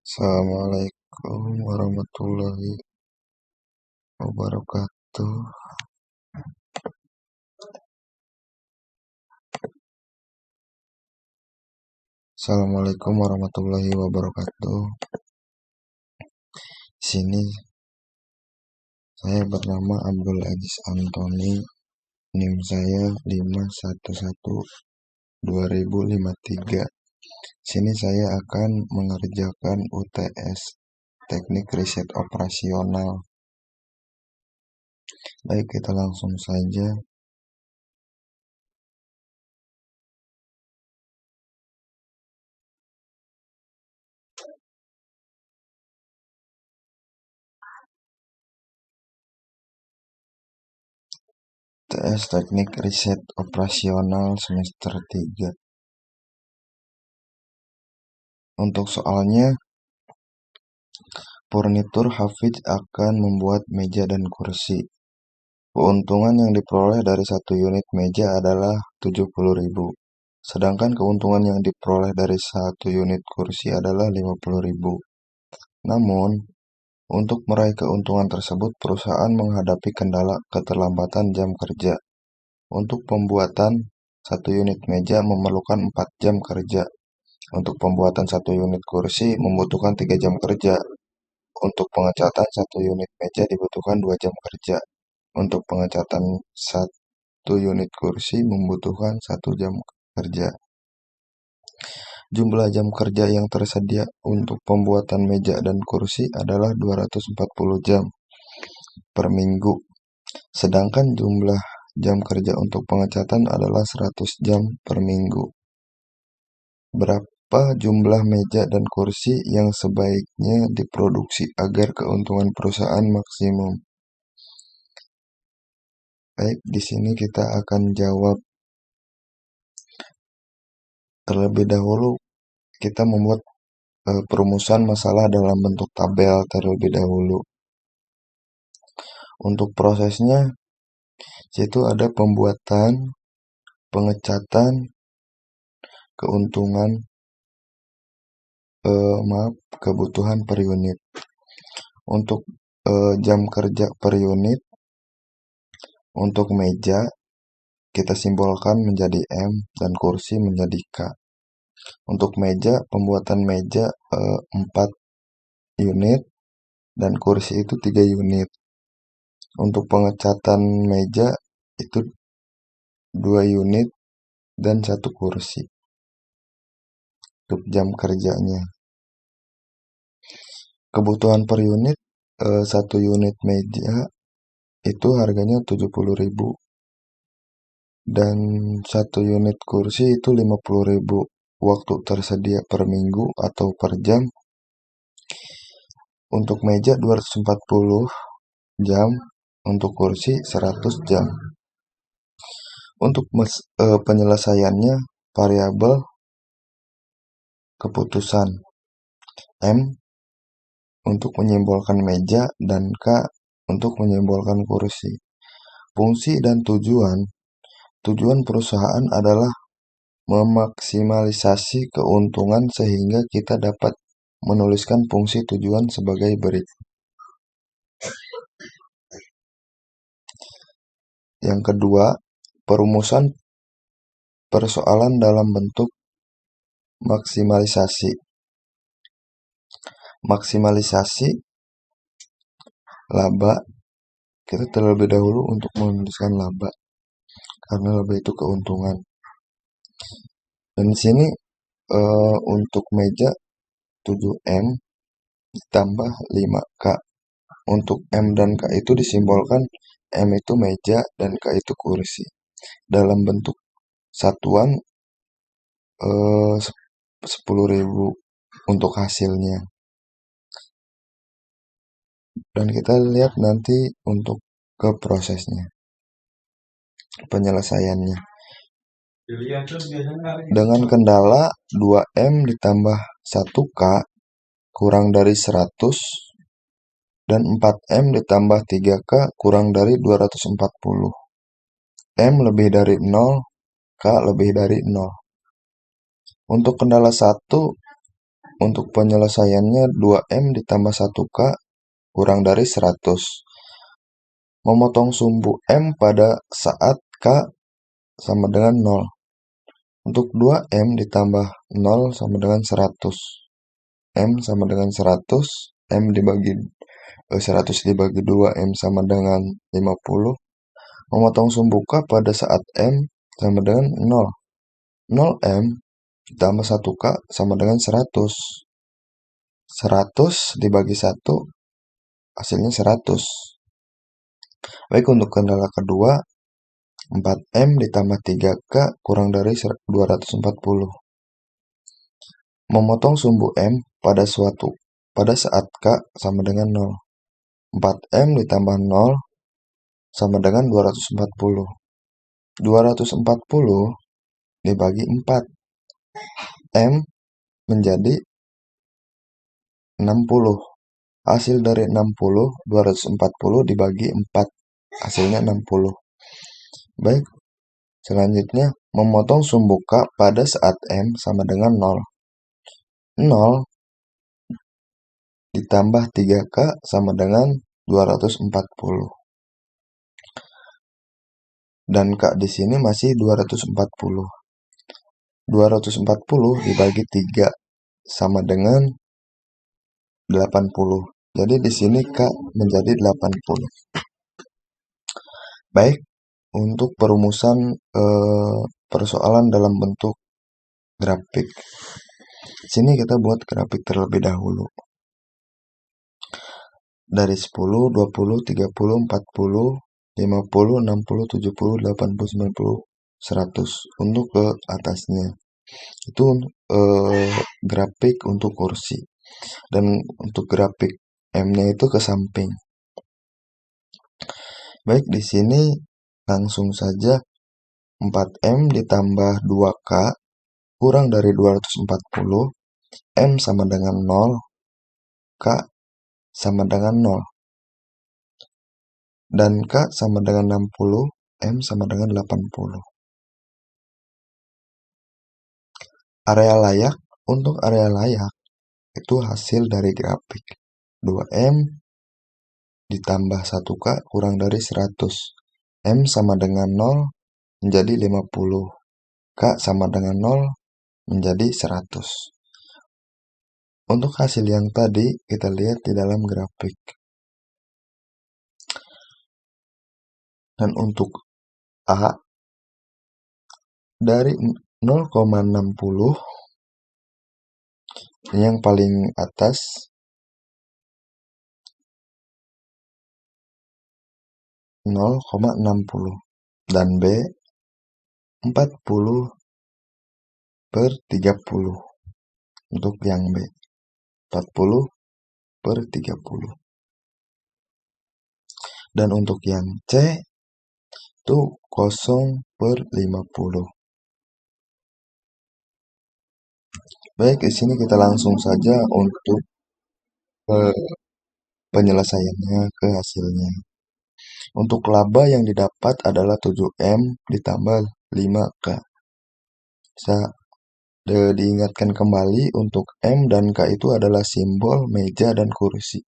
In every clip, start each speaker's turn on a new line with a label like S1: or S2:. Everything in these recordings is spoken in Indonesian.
S1: Assalamualaikum warahmatullahi wabarakatuh. Assalamualaikum warahmatullahi wabarakatuh. Sini saya bernama Abdul Aziz Antoni. NIM saya 5112053. Sini saya akan mengerjakan UTS Teknik Riset Operasional. Baik, kita langsung saja. UTS Teknik Riset Operasional semester 3. Untuk soalnya, furnitur Hafiz akan membuat meja dan kursi. Keuntungan yang diperoleh dari satu unit meja adalah 70.000. Sedangkan keuntungan yang diperoleh dari satu unit kursi adalah 50.000. Namun, untuk meraih keuntungan tersebut, perusahaan menghadapi kendala keterlambatan jam kerja. Untuk pembuatan satu unit meja memerlukan 4 jam kerja. Untuk pembuatan satu unit kursi membutuhkan 3 jam kerja. Untuk pengecatan satu unit meja dibutuhkan 2 jam kerja. Untuk pengecatan satu unit kursi membutuhkan 1 jam kerja. Jumlah jam kerja yang tersedia untuk pembuatan meja dan kursi adalah 240 jam per minggu. Sedangkan jumlah jam kerja untuk pengecatan adalah 100 jam per minggu. Berapa jumlah meja dan kursi yang sebaiknya diproduksi agar keuntungan perusahaan maksimum? Baik, di sini kita akan jawab. Terlebih dahulu kita membuat perumusan masalah dalam bentuk tabel terlebih dahulu. Untuk prosesnya, yaitu ada pembuatan, pengecatan, keuntungan, kebutuhan per unit. Untuk jam kerja per unit, untuk meja kita simbolkan menjadi M dan kursi menjadi K. Untuk meja, pembuatan meja 4 unit dan kursi itu 3 unit. Untuk pengecatan meja itu 2 unit dan 1 kursi. Untuk jam kerjanya. Kebutuhan per unit, 1 unit meja itu harganya 70.000. Dan 1 unit kursi itu 50.000. Waktu tersedia per minggu atau per jam. Untuk meja 240 jam, untuk kursi 100 jam. Untuk penyelesaiannya, variabel keputusan M untuk menyimbolkan meja dan K untuk menyimbolkan kursi. Fungsi dan tujuan. Tujuan perusahaan adalah memaksimalisasi keuntungan sehingga kita dapat menuliskan fungsi tujuan sebagai berikut. Yang kedua, perumusan persoalan dalam bentuk maksimalisasi. Maksimalisasi laba, kita terlebih dahulu untuk menuliskan laba karena laba itu keuntungan. Dan di sini untuk meja 7M ditambah 5K. Untuk M dan K itu disimbolkan M itu meja dan K itu kursi. Dalam bentuk satuan 10.000 untuk hasilnya. Dan kita lihat nanti untuk ke prosesnya, penyelesaiannya. Dengan kendala 2M ditambah 1K kurang dari 100 dan 4M ditambah 3K kurang dari 240. M lebih dari 0, K lebih dari 0. Untuk kendala 1 Untuk penyelesaiannya 2M ditambah 1K kurang dari 100. Memotong sumbu M pada saat K sama dengan 0. Untuk 2M ditambah 0 sama dengan 100. M sama dengan 100. 100 dibagi 2, M sama dengan 50. Memotong sumbu K pada saat M sama dengan 0. 0M ditambah 1K sama dengan 100. 100 dibagi 1 hasilnya 100. Baik, untuk kendala kedua, 4M ditambah 3K kurang dari 240. Memotong sumbu M pada saat K sama dengan 0. 4M ditambah 0 sama dengan 240. 240 dibagi 4. M menjadi 60. Hasil dari 60, 240 dibagi 4. Hasilnya 60. Baik, selanjutnya memotong sumbu K pada saat M sama dengan 0. 0 ditambah 3K sama dengan 240. Dan K di sini masih 240. 240 dibagi 3 sama dengan 80. Jadi di sini K menjadi 80. Baik, untuk perumusan persoalan dalam bentuk grafik. Sini kita buat grafik terlebih dahulu. Dari 10, 20, 30, 40, 50, 60, 70, 80, 90, 100 untuk ke atasnya. Itu grafik untuk kursi. Dan untuk grafik M-nya itu ke samping. Baik, di sini langsung saja 4M ditambah 2K kurang dari 240. M sama dengan 0, K sama dengan 0. Dan K sama dengan 60, M sama dengan 80. Area layak, untuk area layak itu hasil dari grafik 2M ditambah 1K kurang dari 100. M sama dengan 0 menjadi 50. K sama dengan 0 menjadi 100. Untuk hasil yang tadi kita lihat di dalam grafik. Dan untuk A dari 0,60 yang paling atas 0,60 dan B 40/30 untuk yang B 40/30. Dan untuk yang C itu 0/50. Baik, di sini kita langsung saja untuk penyelesaiannya ke hasilnya. Untuk laba yang didapat adalah 7M ditambah 5K. Bisa diingatkan kembali, untuk M dan K itu adalah simbol meja dan kursi.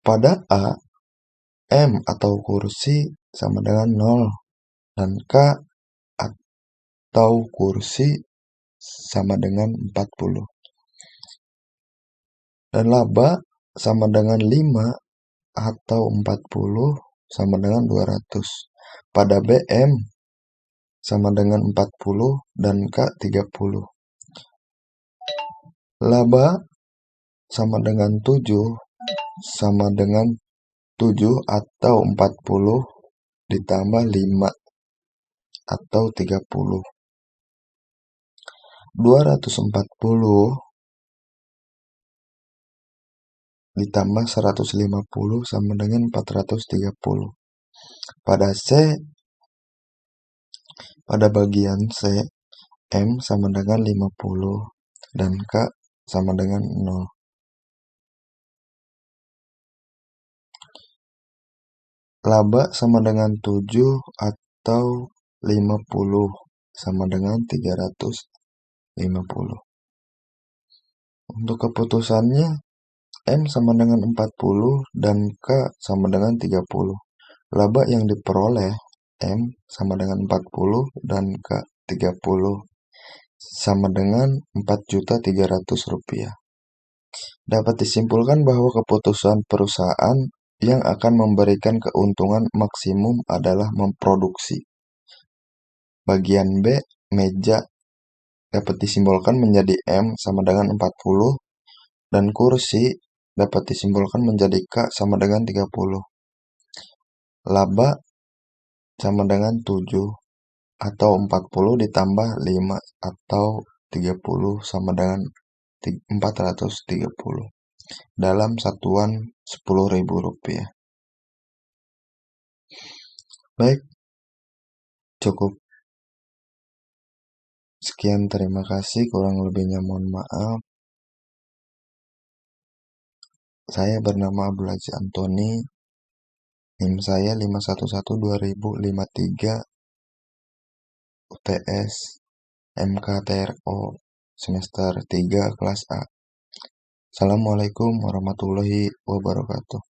S1: Pada A, M atau kursi sama dengan 0 dan K atau kursi sama dengan 40. Dan laba sama dengan 5 atau 40 sama dengan 200. Pada BM sama dengan 40 dan K 30. Laba sama dengan 7 sama dengan 7 atau 40 ditambah 5 atau 30. 240 ditambah 150 sama dengan 430. Pada bagian C, M sama dengan 50 dan K sama dengan 0. Laba sama dengan 7 atau 50 sama dengan 350. 50. Untuk keputusannya, M sama dengan 40 dan K sama dengan 30. Laba yang diperoleh M sama dengan 40 dan K 30 sama dengan Rp4.300.000. Dapat disimpulkan bahwa keputusan perusahaan yang akan memberikan keuntungan maksimum adalah memproduksi. Bagian B, meja, dapat disimbolkan menjadi M sama dengan 40 dan kursi dapat disimbolkan menjadi K sama dengan 30. Laba sama dengan 7 atau 40 ditambah 5 atau 30 sama dengan 430 dalam satuan Rp10.000. Baik, cukup. Sekian, terima kasih. Kurang lebihnya mohon maaf. Saya bernama Abdul Aziz Antoni. NIM saya 5112053 UTS MKTRO semester 3 kelas A. Assalamualaikum warahmatullahi wabarakatuh.